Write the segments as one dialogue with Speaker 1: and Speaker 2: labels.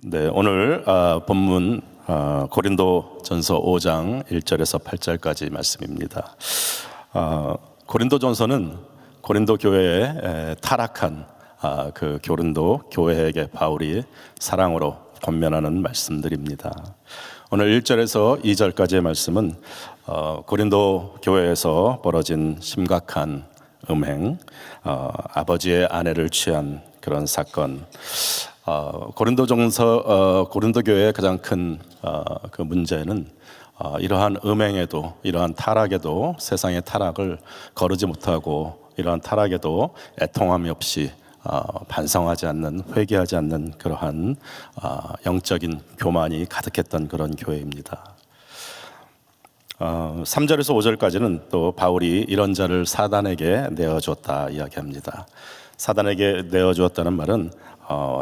Speaker 1: 네, 오늘 본문 고린도전서 5장 1절에서 8절까지 말씀입니다. 고린도전서는 고린도 교회의 타락한 그 고린도 교회에게 바울이 사랑으로 권면하는 말씀들입니다. 오늘 1절에서 2절까지의 말씀은 고린도 교회에서 벌어진 심각한 음행, 아버지의 아내를 취한 그런 사건, 고린도 교회의 가장 큰 그 문제는 이러한 음행에도, 이러한 타락에도, 세상의 타락을 거르지 못하고 이러한 타락에도 애통함이 없이 반성하지 않는, 회개하지 않는 그러한 영적인 교만이 가득했던 그런 교회입니다. 3절에서 5절까지는 또 바울이 이런 자를 사단에게 내어주었다 이야기합니다. 사단에게 내어주었다는 말은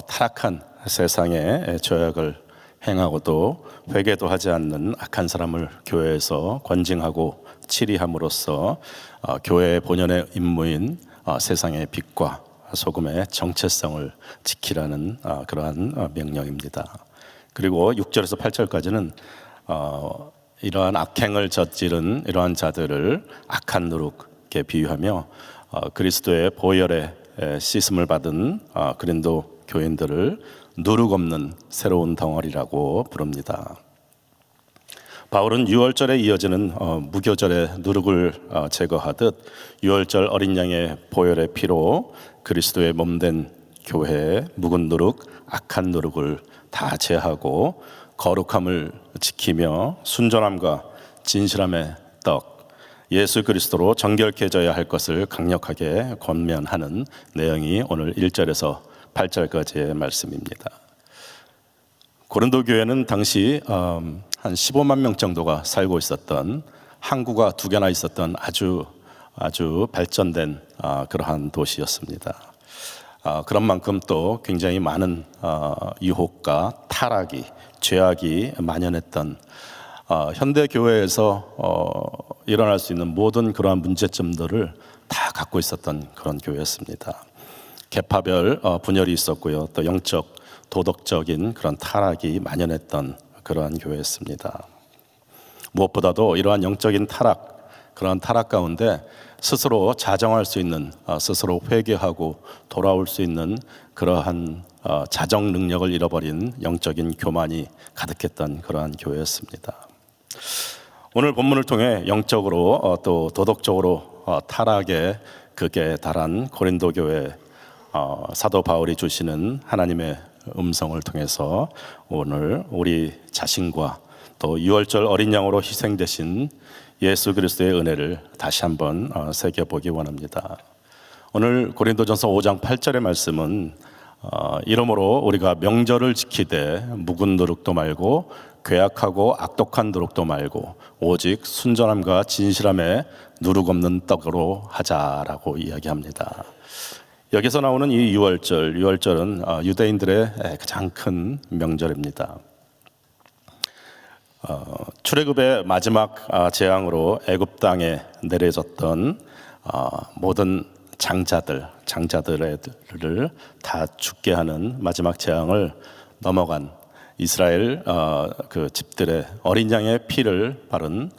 Speaker 1: 타락한 세상의 죄악을 행하고도 회개도 하지 않는 악한 사람을 교회에서 권징하고 치리함으로써 교회의 본연의 임무인 세상의 빛과 소금의 정체성을 지키라는 그러한 명령입니다. 그리고 6절에서 8절까지는 이러한 악행을 저지른 이러한 자들을 악한 누룩에 비유하며 그리스도의 보혈에 씻음을 받은 고린도 교인들을 누룩 없는 새로운 덩어리라고 부릅니다. 바울은 유월절에 이어지는 무교절의 누룩을 제거하듯 유월절 어린 양의 보혈의 피로 그리스도의 몸된 교회의 묵은 누룩, 악한 누룩을 다 제하고 거룩함을 지키며 순전함과 진실함의 떡, 예수 그리스도로 정결케져야 할 것을 강력하게 권면하는 내용이 오늘 1절에서 8절까지의 말씀입니다. 고린도 교회는 당시 한 15만 명 정도가 살고 있었던, 항구가 2개나 있었던 아주 발전된 그러한 도시였습니다. 그런 만큼 또 굉장히 많은 유혹과 타락이, 죄악이 만연했던 현대 교회에서 일어날 수 있는 모든 그러한 문제점들을 다 갖고 있었던 그런 교회였습니다. 계파별 분열이 있었고요. 또 영적, 도덕적인 그런 타락이 만연했던 그러한 교회였습니다. 무엇보다도 이러한 영적인 타락, 그러한 타락 가운데 스스로 자정할 수 있는, 스스로 회개하고 돌아올 수 있는 그러한 자정 능력을 잃어버린 영적인 교만이 가득했던 그러한 교회였습니다. 오늘 본문을 통해 영적으로 또 도덕적으로 타락의 극에 달한 고린도 교회, 사도 바울이 주시는 하나님의 음성을 통해서 오늘 우리 자신과 또 유월절 어린 양으로 희생되신 예수 그리스도의 은혜를 다시 한번 새겨보기 원합니다. 오늘 고린도전서 5장 8절의 말씀은 이러므로 우리가 명절을 지키되 묵은 누룩도 말고 괴악하고 악독한 누룩도 말고 오직 순전함과 진실함에 누룩 없는 떡으로 하자라고 이야기합니다. 여기서 나오는 이 유월절은 유대인들의 가장 큰 명절입니다. 출애굽의 마지막 재앙으로 애굽 땅에 내려졌던 모든 장자들을 다 죽게 하는 마지막 재앙을 넘어간 이스라엘 그 집들의 어린 양의 피를 바른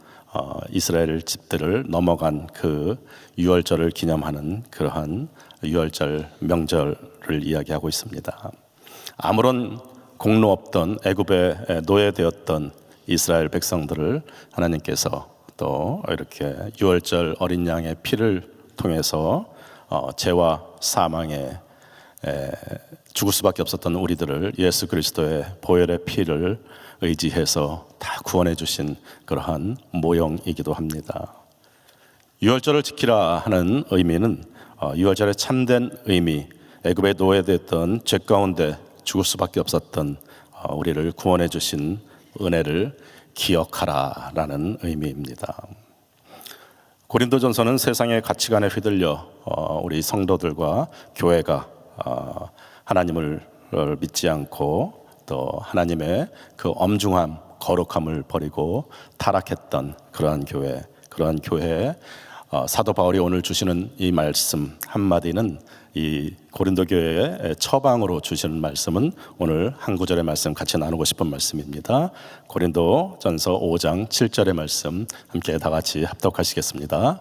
Speaker 1: 이스라엘 집들을 넘어간 그 유월절을 기념하는 그러한 유월절 명절을 이야기하고 있습니다. 아무런 공로 없던 애굽에 노예되었던 이스라엘 백성들을 하나님께서 또 이렇게 유월절 어린 양의 피를 통해서 죄와 사망에 죽을 수밖에 없었던 우리들을 예수 그리스도의 보혈의 피를 의지해서 다 구원해 주신 그러한 모형이기도 합니다. 유월절을 지키라 하는 의미는 유월절의 참된 의미, 애굽에 노예됐던 죄 가운데 죽을 수밖에 없었던 우리를 구원해 주신 은혜를 기억하라라는 의미입니다. 고린도전서는 세상의 가치관에 휘둘려 우리 성도들과 교회가 하나님을 믿지 않고 또 하나님의 그 엄중함, 거룩함을 버리고 타락했던 그러한 교회에 사도 바울이 오늘 주시는 이 말씀 한마디는 이 고린도 교회의 처방으로 주시는 말씀은 오늘 한 구절의 말씀 같이 나누고 싶은 말씀입니다. 고린도전서 5장 7절의 말씀 함께 다 같이 합독하시겠습니다.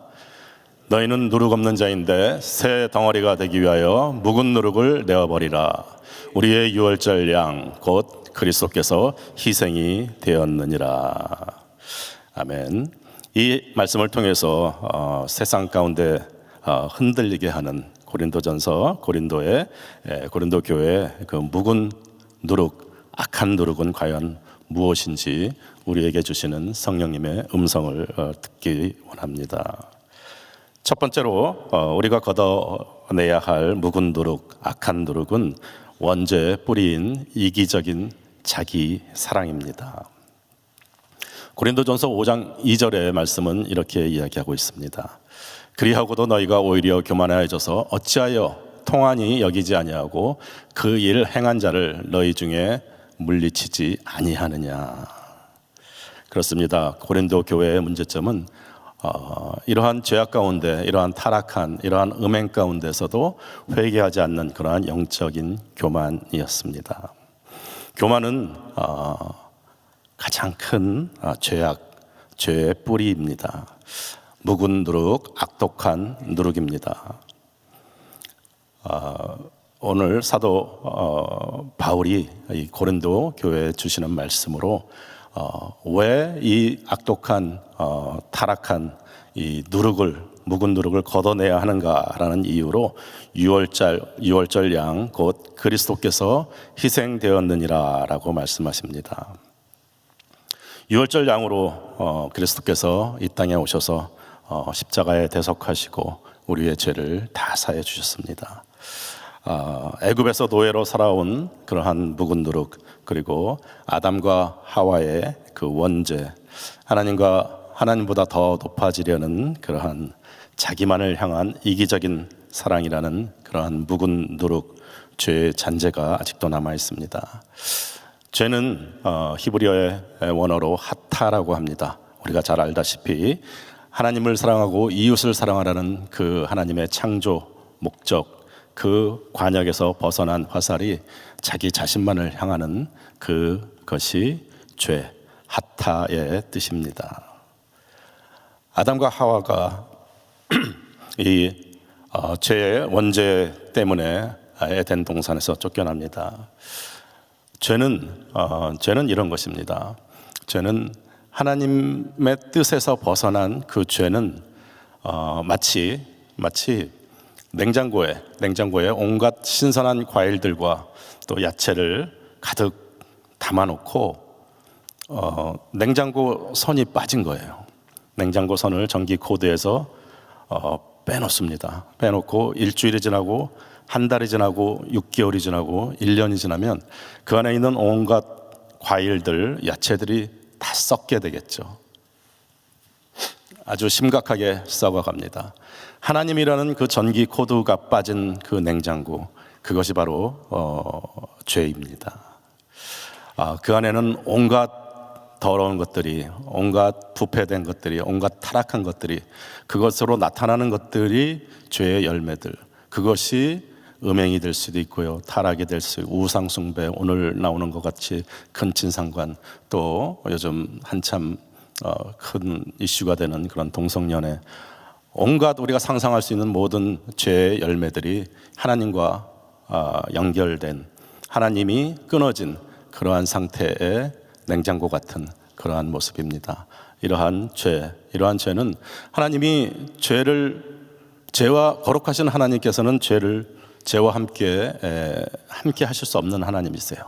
Speaker 1: 너희는 누룩 없는 자인데 새 덩어리가 되기 위하여 묵은 누룩을 내어버리라. 우리의 유월절 양 곧 그리스도께서 희생이 되었느니라. 아멘. 이 말씀을 통해서 세상 가운데 흔들리게 하는 고린도전서 고린도 교회의 그 묵은 누룩, 악한 누룩은 과연 무엇인지 우리에게 주시는 성령님의 음성을 듣기 원합니다. 첫 번째로 우리가 걷어내야 할 묵은 누룩, 악한 누룩은 원죄의 뿌리인 이기적인 자기 사랑입니다. 고린도전서 5장 2절의 말씀은 이렇게 이야기하고 있습니다. 그리하고도 너희가 오히려 교만하여져서 어찌하여 통한이 여기지 아니하고 그 일 행한 자를 너희 중에 물리치지 아니하느냐. 그렇습니다. 고린도 교회의 문제점은 이러한 죄악 가운데, 이러한 타락한, 이러한 음행 가운데서도 회개하지 않는 그러한 영적인 교만이었습니다. 교만은 가장 큰 죄의 뿌리입니다. 묵은 누룩, 악독한 누룩입니다. 오늘 사도 바울이 이 고린도 교회에 주시는 말씀으로 왜 이 악독한 타락한 이 묵은 누룩을 걷어내야 하는가라는 이유로 유월절 양 곧 그리스도께서 희생되었느니라라고 말씀하십니다. 유월절 양으로 그리스도께서 이 땅에 오셔서 십자가에 대속하시고 우리의 죄를 다 사해 주셨습니다. 애굽에서 노예로 살아온 그러한 묵은 누룩, 그리고 아담과 하와의 그 원죄, 하나님보다 더 높아지려는 그러한 자기만을 향한 이기적인 사랑이라는 그러한 묵은 누룩, 죄의 잔재가 아직도 남아 있습니다. 죄는 히브리어의 원어로 하타라고 합니다. 우리가 잘 알다시피 하나님을 사랑하고 이웃을 사랑하라는 그 하나님의 창조 목적, 그 관역에서 벗어난 화살이 자기 자신만을 향하는 그것이 죄, 하타의 뜻입니다. 아담과 하와가 이 죄의 원죄 때문에 에덴 동산에서 쫓겨납니다. 죄는 이런 것입니다. 죄는 하나님의 뜻에서 벗어난 그 죄는 마치 냉장고에 온갖 신선한 과일들과 또 야채를 가득 담아놓고 냉장고 선이 빠진 거예요. 냉장고 선을 전기 코드에서 빼놓습니다. 빼놓고 일주일이 지나고 한 달이 지나고 6개월이 지나고 1년이 지나면 그 안에 있는 온갖 과일들, 야채들이 다 썩게 되겠죠. 아주 심각하게 썩어갑니다. 하나님이라는 그 전기 코드가 빠진 그 냉장고, 그것이 바로 죄입니다. 그 안에는 온갖 더러운 것들이, 온갖 부패된 것들이, 온갖 타락한 것들이, 그것으로 나타나는 것들이 죄의 열매들, 그것이 음행이 될 수도 있고요, 타락이 될 수 있고, 우상 숭배, 오늘 나오는 것 같이 근친상관, 또 요즘 한참 큰 이슈가 되는 그런 동성연애, 온갖 우리가 상상할 수 있는 모든 죄의 열매들이 하나님과 연결된, 하나님이 끊어진 그러한 상태의 냉장고 같은 그러한 모습입니다. 이러한 죄는 하나님이 죄와 거룩하신 하나님께서는 죄와 함께 하실 수 없는 하나님이세요.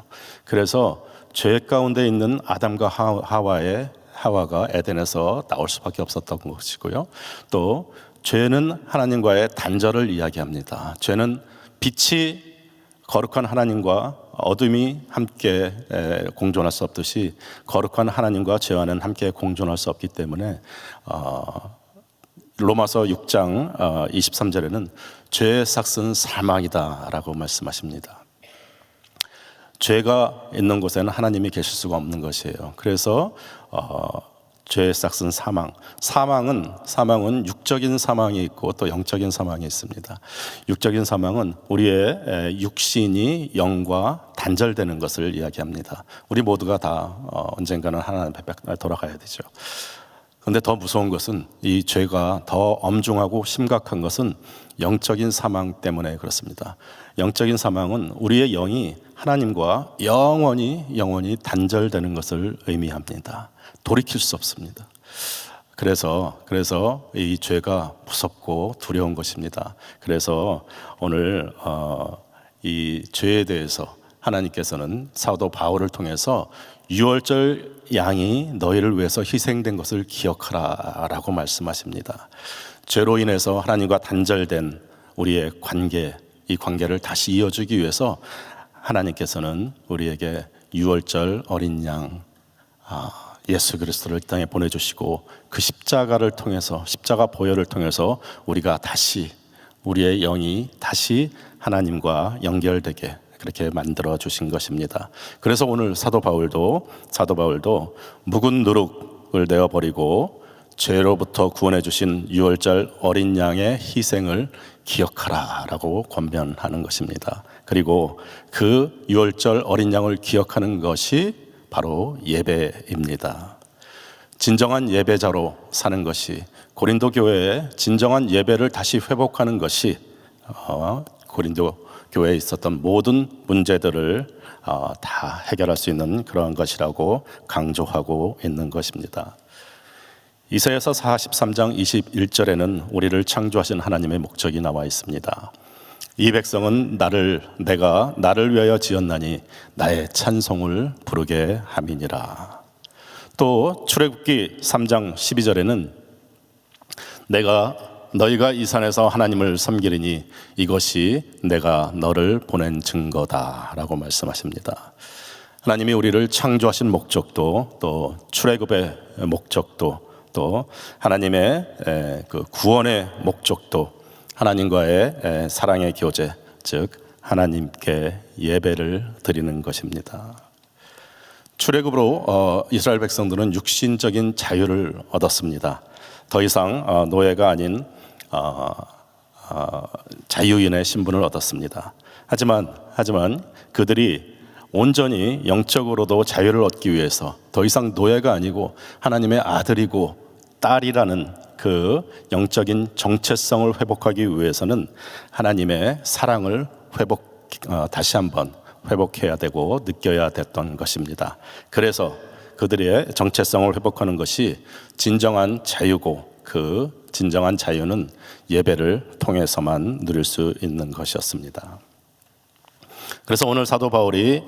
Speaker 1: 그래서 죄 가운데 있는 아담과 하와가 에덴에서 나올 수밖에 없었던 것이고요. 또 죄는 하나님과의 단절을 이야기합니다. 죄는 빛이 거룩한 하나님과 어둠이 함께 공존할 수 없듯이 거룩한 하나님과 죄와는 함께 공존할 수 없기 때문에 로마서 6장 23절에는 죄의 삭은 사망이다라고 말씀하십니다. 죄가 있는 곳에는 하나님이 계실 수가 없는 것이에요. 그래서 죄의 싹은 사망. 사망은 육적인 사망이 있고 또 영적인 사망이 있습니다. 육적인 사망은 우리의 육신이 영과 단절되는 것을 이야기합니다. 우리 모두가 다 언젠가는 하나님 앞에 돌아가야 되죠. 그런데 더 무서운 것은, 이 죄가 더 엄중하고 심각한 것은 영적인 사망 때문에 그렇습니다. 영적인 사망은 우리의 영이 하나님과 영원히 단절되는 것을 의미합니다. 돌이킬 수 없습니다. 그래서 이 죄가 무섭고 두려운 것입니다. 그래서 오늘 이 죄에 대해서 하나님께서는 사도 바울을 통해서 유월절 양이 너희를 위해서 희생된 것을 기억하라 라고 말씀하십니다. 죄로 인해서 하나님과 단절된 우리의 관계, 이 관계를 다시 이어주기 위해서 하나님께서는 우리에게 유월절 어린 양 예수 그리스도를 이 땅에 보내주시고, 그 십자가를 통해서, 십자가 보혈을 통해서 우리의 영이 다시 하나님과 연결되게 그렇게 만들어 주신 것입니다. 그래서 오늘 사도 바울도 묵은 누룩을 내어버리고 죄로부터 구원해 주신 유월절 어린 양의 희생을 기억하라 라고 권면하는 것입니다. 그리고 그 유월절 어린 양을 기억하는 것이 바로 예배입니다. 진정한 예배자로 사는 것이, 고린도 교회에 진정한 예배를 다시 회복하는 것이 고린도 교회에 있었던 모든 문제들을 다 해결할 수 있는 그러한 것이라고 강조하고 있는 것입니다. 이사야서 43장 21절에는 우리를 창조하신 하나님의 목적이 나와 있습니다. 이 백성은 내가 나를 위하여 지었나니 나의 찬송을 부르게 함이니라. 또 출애굽기 3장 12절에는 너희가 이 산에서 하나님을 섬기리니 이것이 내가 너를 보낸 증거다 라고 말씀하십니다. 하나님이 우리를 창조하신 목적도, 또 출애굽의 목적도, 또 하나님의 그 구원의 목적도, 하나님과의 사랑의 교제, 즉 하나님께 예배를 드리는 것입니다. 출애굽으로 이스라엘 백성들은 육신적인 자유를 얻었습니다. 더 이상 노예가 아닌 자유인의 신분을 얻었습니다. 하지만 그들이 온전히 영적으로도 자유를 얻기 위해서 더 이상 노예가 아니고 하나님의 아들이고 딸이라는 그 영적인 정체성을 회복하기 위해서는 하나님의 사랑을 다시 한번 회복해야 되고 느껴야 됐던 것입니다. 그래서 그들의 정체성을 회복하는 것이 진정한 자유고, 그 진정한 자유는 예배를 통해서만 누릴 수 있는 것이었습니다. 그래서 오늘 사도 바울이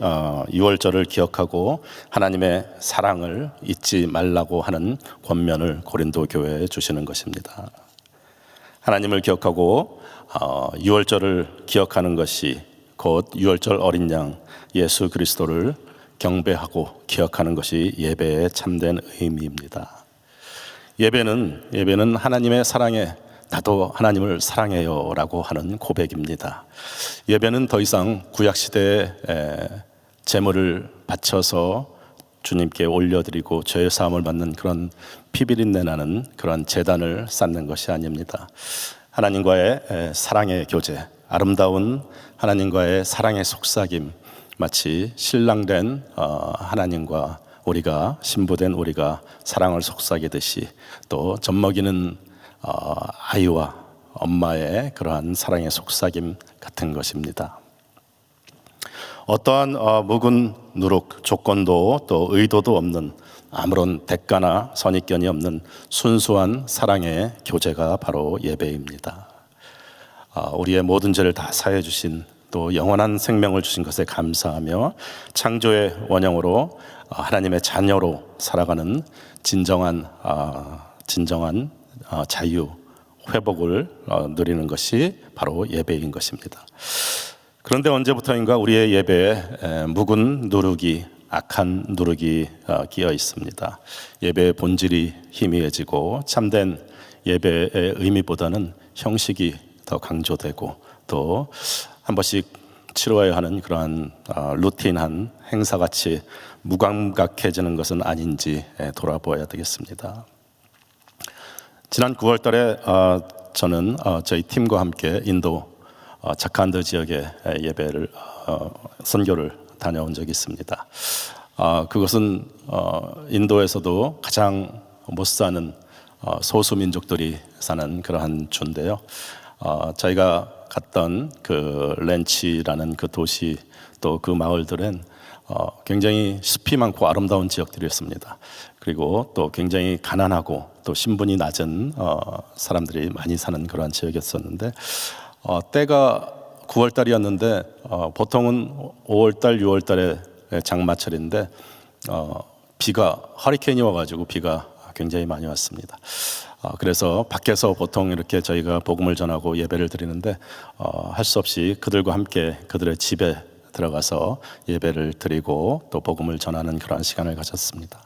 Speaker 1: 유월절을 기억하고 하나님의 사랑을 잊지 말라고 하는 권면을 고린도 교회에 주시는 것입니다. 하나님을 기억하고 유월절을 기억하는 것이 곧 유월절 어린 양 예수 그리스도를 경배하고 기억하는 것이 예배의 참된 의미입니다. 예배는 하나님의 사랑에 나도 하나님을 사랑해요 라고 하는 고백입니다. 예배는 더 이상 구약시대에 제물을 바쳐서 주님께 올려드리고 죄의 사함을 받는 그런 피비린내 나는 그런 제단을 쌓는 것이 아닙니다. 하나님과의 사랑의 교제, 아름다운 하나님과의 사랑의 속삭임, 마치 신랑된 하나님과 우리가, 신부된 우리가 사랑을 속삭이듯이, 또 젖먹이는 아이와 엄마의 그러한 사랑의 속삭임 같은 것입니다. 어떠한 묵은 누룩, 조건도 또 의도도 없는, 아무런 대가나 선입견이 없는 순수한 사랑의 교제가 바로 예배입니다. 우리의 모든 죄를 다 사해 주신, 또 영원한 생명을 주신 것에 감사하며 창조의 원형으로 하나님의 자녀로 살아가는 진정한 자유, 회복을 누리는 것이 바로 예배인 것입니다. 그런데 언제부터인가 우리의 예배에 묵은 누룩이, 악한 누룩이 끼어 있습니다. 예배의 본질이 희미해지고 참된 예배의 의미보다는 형식이 더 강조되고, 또 한 번씩 치러야 하는 그러한 루틴한 행사같이 무감각해지는 것은 아닌지 돌아보아야 되겠습니다. 지난 9월 달에 저는 저희 팀과 함께 인도 자칸드 지역에 예배를 선교를 다녀온 적이 있습니다. 그것은 인도에서도 가장 못 사는 소수 민족들이 사는 그러한 주인데요. 저희가 갔던 그 렌치라는 그 도시 또 그 마을들은 굉장히 습이 많고 아름다운 지역들이었습니다. 그리고 또 굉장히 가난하고 또 신분이 낮은 사람들이 많이 사는 그러한 지역이었었는데 때가 9월 달이었는데 보통은 5월 달, 6월 달에 장마철인데 비가 허리케인이 와가지고 비가 굉장히 많이 왔습니다. 그래서 밖에서 보통 이렇게 저희가 복음을 전하고 예배를 드리는데 할 수 없이 그들과 함께 그들의 집에 들어가서 예배를 드리고 또 복음을 전하는 그런 시간을 가졌습니다.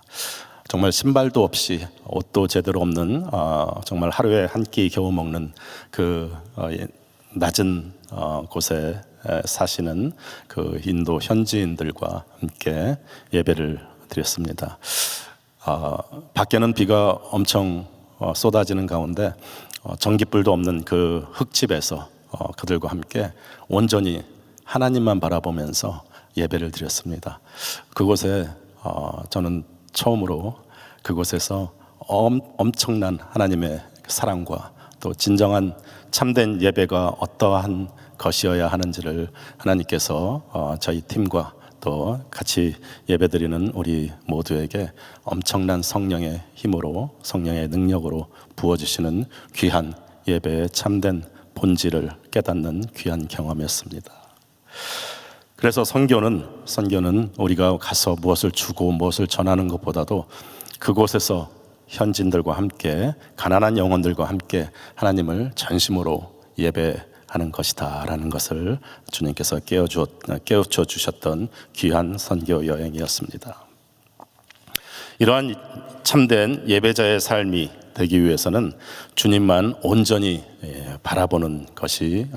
Speaker 1: 정말 신발도 없이 옷도 제대로 없는 정말 하루에 한 끼 겨우 먹는 그 낮은 곳에 사시는 그 인도 현지인들과 함께 예배를 드렸습니다. 밖에는 비가 엄청 쏟아지는 가운데 전깃불도 없는 그 흙집에서 그들과 함께 온전히 하나님만 바라보면서 예배를 드렸습니다. 그곳에 저는 처음으로 그곳에서 엄청난 하나님의 사랑과 또 진정한 참된 예배가 어떠한 것이어야 하는지를 하나님께서 저희 팀과 또 같이 예배드리는 우리 모두에게 엄청난 성령의 힘으로 성령의 능력으로 부어주시는 귀한 예배의 참된 본질을 깨닫는 귀한 경험이었습니다. 그래서 선교는 우리가 가서 무엇을 주고 무엇을 전하는 것보다도 그곳에서 현지인들과 함께 가난한 영혼들과 함께 하나님을 전심으로 예배하는 것이다라는 것을 주님께서 깨우쳐 주셨던 귀한 선교 여행이었습니다. 이러한 참된 예배자의 삶이 되기 위해서는 주님만 온전히 바라보는 것이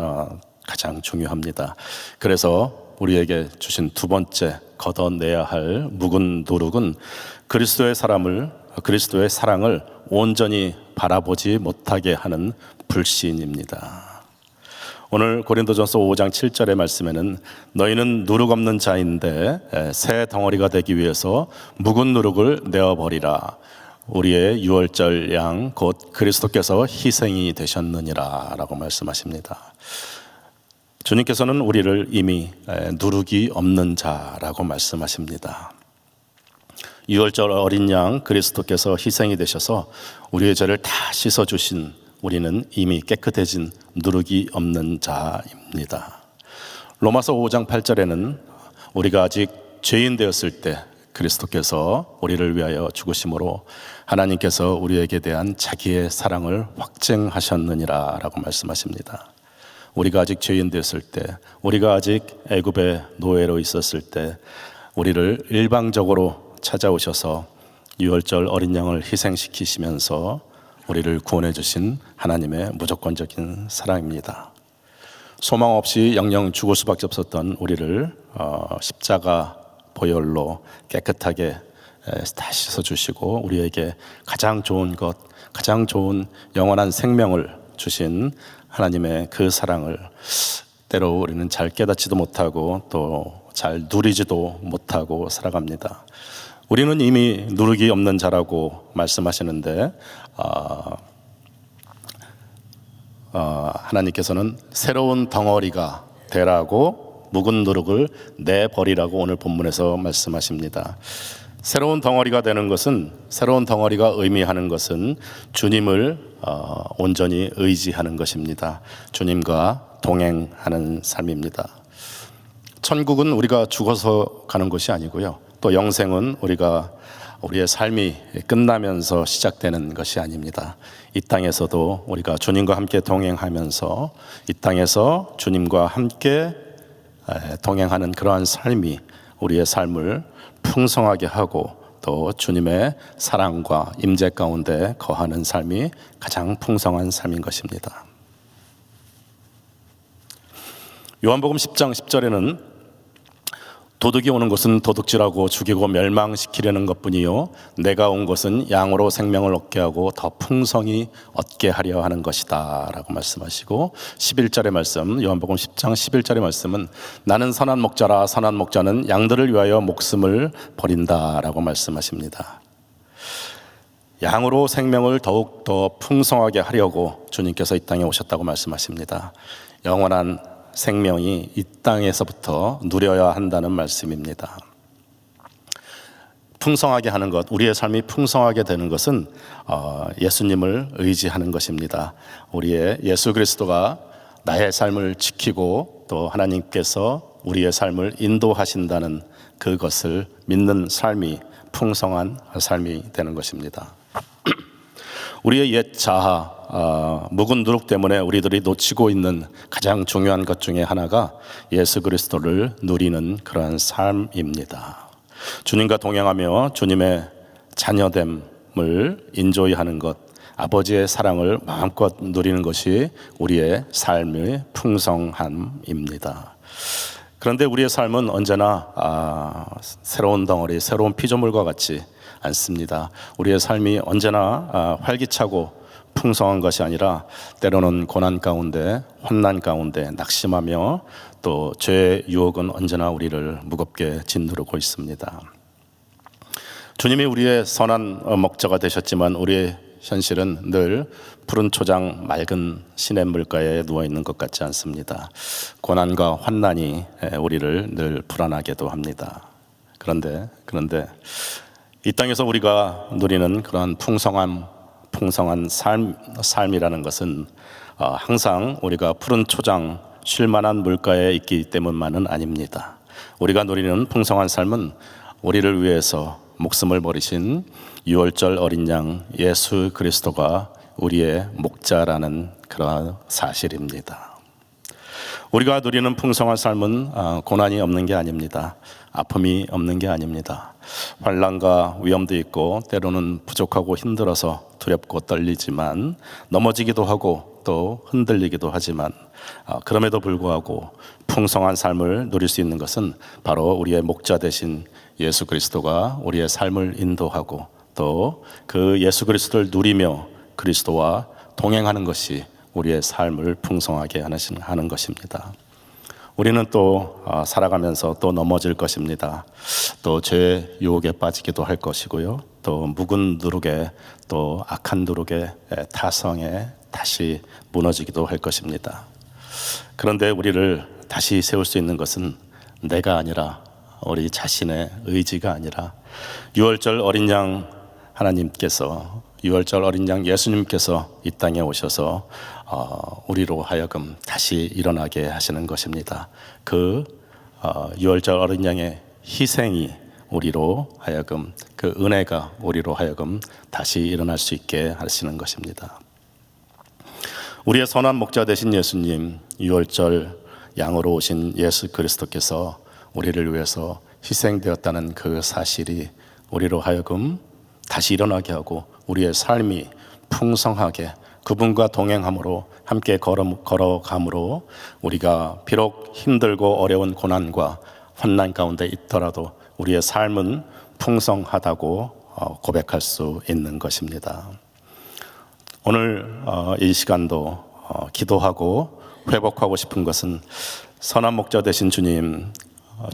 Speaker 1: 가장 중요합니다. 그래서 우리에게 주신 두 번째 걷어내야 할 묵은 누룩은 그리스도의 사랑을 온전히 바라보지 못하게 하는 불신입니다. 오늘 고린도전서 5장 7절의 말씀에는 너희는 누룩 없는 자인데 새 덩어리가 되기 위해서 묵은 누룩을 내어버리라. 우리의 유월절 양 곧 그리스도께서 희생이 되셨느니라 라고 말씀하십니다. 주님께서는 우리를 이미 누룩이 없는 자라고 말씀하십니다. 유월절 어린 양 그리스도께서 희생이 되셔서 우리의 죄를 다 씻어주신 우리는 이미 깨끗해진 누룩이 없는 자입니다. 로마서 5장 8절에는 우리가 아직 죄인 되었을 때 그리스도께서 우리를 위하여 죽으심으로 하나님께서 우리에게 대한 자기의 사랑을 확증하셨느니라 라고 말씀하십니다. 우리가 아직 죄인 되었을 때, 우리가 아직 애굽의 노예로 있었을 때 우리를 일방적으로 찾아오셔서 유월절 어린 양을 희생시키시면서 우리를 구원해 주신 하나님의 무조건적인 사랑입니다. 소망 없이 영영 죽을 수밖에 없었던 우리를 십자가 보혈로 깨끗하게 다 씻어주시고 우리에게 가장 좋은 것, 가장 좋은 영원한 생명을 주신 하나님의 그 사랑을 때로 우리는 잘 깨닫지도 못하고 또 잘 누리지도 못하고 살아갑니다. 우리는 이미 누룩이 없는 자라고 말씀하시는데 하나님께서는 새로운 덩어리가 되라고 묵은 누룩을 내버리라고 오늘 본문에서 말씀하십니다. 새로운 덩어리가 되는 것은, 새로운 덩어리가 의미하는 것은 주님을 온전히 의지하는 것입니다. 주님과 동행하는 삶입니다. 천국은 우리가 죽어서 가는 것이 아니고요, 또 영생은 우리의 삶이 끝나면서 시작되는 것이 아닙니다. 이 땅에서도 우리가 주님과 함께 동행하면서 이 땅에서 주님과 함께 동행하는 그러한 삶이 우리의 삶을 풍성하게 하고 또 주님의 사랑과 임재 가운데 거하는 삶이 가장 풍성한 삶인 것입니다. 요한복음 10장 10절에는 도둑이 오는 것은 도둑질하고 죽이고 멸망시키려는 것뿐이요 내가 온 것은 양으로 생명을 얻게 하고 더 풍성히 얻게 하려 하는 것이다 라고 말씀하시고, 11절의 말씀, 요한복음 10장 11절의 말씀은 나는 선한 목자라 선한 목자는 양들을 위하여 목숨을 버린다 라고 말씀하십니다. 양으로 생명을 더욱 더 풍성하게 하려고 주님께서 이 땅에 오셨다고 말씀하십니다. 영원한 생명이 이 땅에서부터 누려야 한다는 말씀입니다. 풍성하게 하는 것, 우리의 삶이 풍성하게 되는 것은 예수님을 의지하는 것입니다. 우리의 예수 그리스도가 나의 삶을 지키고 또 하나님께서 우리의 삶을 인도하신다는 그것을 믿는 삶이 풍성한 삶이 되는 것입니다. 우리의 옛 자아, 묵은 누룩 때문에 우리들이 놓치고 있는 가장 중요한 것 중에 하나가 예수 그리스도를 누리는 그러한 삶입니다. 주님과 동행하며 주님의 자녀됨을 인조이하는 것, 아버지의 사랑을 마음껏 누리는 것이 우리의 삶의 풍성함입니다. 그런데 우리의 삶은 언제나 새로운 덩어리, 새로운 피조물과 같지 않습니다. 우리의 삶이 언제나 활기차고 풍성한 것이 아니라 때로는 고난 가운데, 환난 가운데 낙심하며 또 죄의 유혹은 언제나 우리를 무겁게 짓누르고 있습니다. 주님이 우리의 선한 목자가 되셨지만 우리의 현실은 늘 푸른 초장 맑은 시냇물가에 누워있는 것 같지 않습니다. 고난과 환난이 우리를 늘 불안하게도 합니다. 그런데 이 땅에서 우리가 누리는 그러한 풍성한 삶이라는 것은 항상 우리가 푸른 초장 쉴만한 물가에 있기 때문만은 아닙니다. 우리가 누리는 풍성한 삶은 우리를 위해서 목숨을 버리신 유월절 어린 양 예수 그리스도가 우리의 목자라는 그러한 사실입니다. 우리가 누리는 풍성한 삶은 고난이 없는 게 아닙니다. 아픔이 없는 게 아닙니다. 환난과 위험도 있고 때로는 부족하고 힘들어서 두렵고 떨리지만 넘어지기도 하고 또 흔들리기도 하지만 그럼에도 불구하고 풍성한 삶을 누릴 수 있는 것은 바로 우리의 목자 되신 예수 그리스도가 우리의 삶을 인도하고 또 그 예수 그리스도를 누리며 그리스도와 동행하는 것이 우리의 삶을 풍성하게 하는 것입니다. 우리는 또 살아가면서 또 넘어질 것입니다. 또 죄의 유혹에 빠지기도 할 것이고요. 또 묵은 누룩에 또 악한 누룩의 타성에 다시 무너지기도 할 것입니다. 그런데 우리를 다시 세울 수 있는 것은 내가 아니라 우리 자신의 의지가 아니라 유월절 어린 양 하나님께서, 유월절 어린 양 예수님께서 이 땅에 오셔서 우리로 하여금 다시 일어나게 하시는 것입니다. 그 유월절 어린 양의 희생이 우리로 하여금, 그 은혜가 우리로 하여금 다시 일어날 수 있게 하시는 것입니다. 우리의 선한 목자 되신 예수님, 유월절 양으로 오신 예수 그리스도께서 우리를 위해서 희생되었다는 그 사실이 우리로 하여금 다시 일어나게 하고 우리의 삶이 풍성하게 그분과 동행함으로 함께 걸어감으로 우리가 비록 힘들고 어려운 고난과 환난 가운데 있더라도 우리의 삶은 풍성하다고 고백할 수 있는 것입니다. 오늘 이 시간도 기도하고 회복하고 싶은 것은 선한 목자 되신 주님,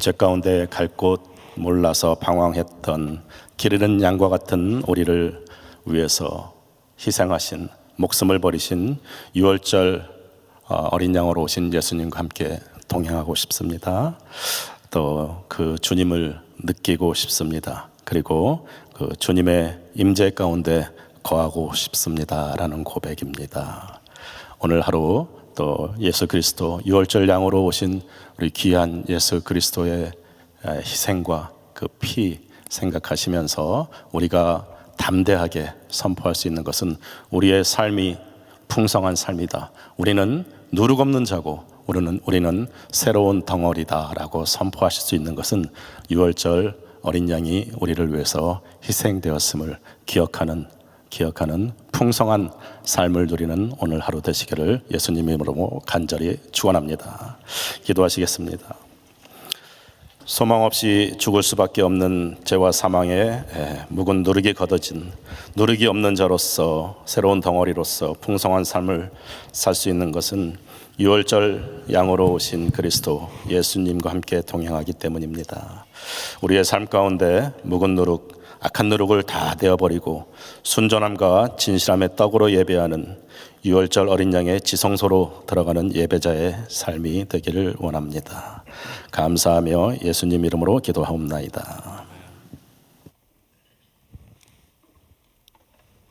Speaker 1: 제 가운데 갈 곳 몰라서 방황했던 길 잃은 양과 같은 우리를 위해서 희생하신, 목숨을 버리신 유월절 어린 양으로 오신 예수님과 함께 동행하고 싶습니다. 또 그 주님을 느끼고 싶습니다. 그리고 그 주님의 임재 가운데 거하고 싶습니다라는 고백입니다. 오늘 하루 또 예수 그리스도 유월절 양으로 오신 우리 귀한 예수 그리스도의 희생과 그 피 생각하시면서 우리가 담대하게 선포할 수 있는 것은 우리의 삶이 풍성한 삶이다. 우리는 누룩 없는 자고 우리는 새로운 덩어리다라고 선포하실 수 있는 것은 유월절 어린 양이 우리를 위해서 희생되었음을 기억하는 기억하는 풍성한 삶을 누리는 오늘 하루 되시기를 예수님 이름으로 간절히 축원합니다. 기도하시겠습니다. 소망 없이 죽을 수밖에 없는 죄와 사망에 묵은 누르기 걷어진 누르기 없는 자로서 새로운 덩어리로서 풍성한 삶을 살 수 있는 것은 유월절 양으로 오신 그리스도 예수님과 함께 동행하기 때문입니다. 우리의 삶 가운데 묵은 누룩, 악한 누룩을 다 내어버리고 순전함과 진실함의 떡으로 예배하는 유월절 어린 양의 지성소로 들어가는 예배자의 삶이 되기를 원합니다. 감사하며 예수님 이름으로 기도하옵나이다.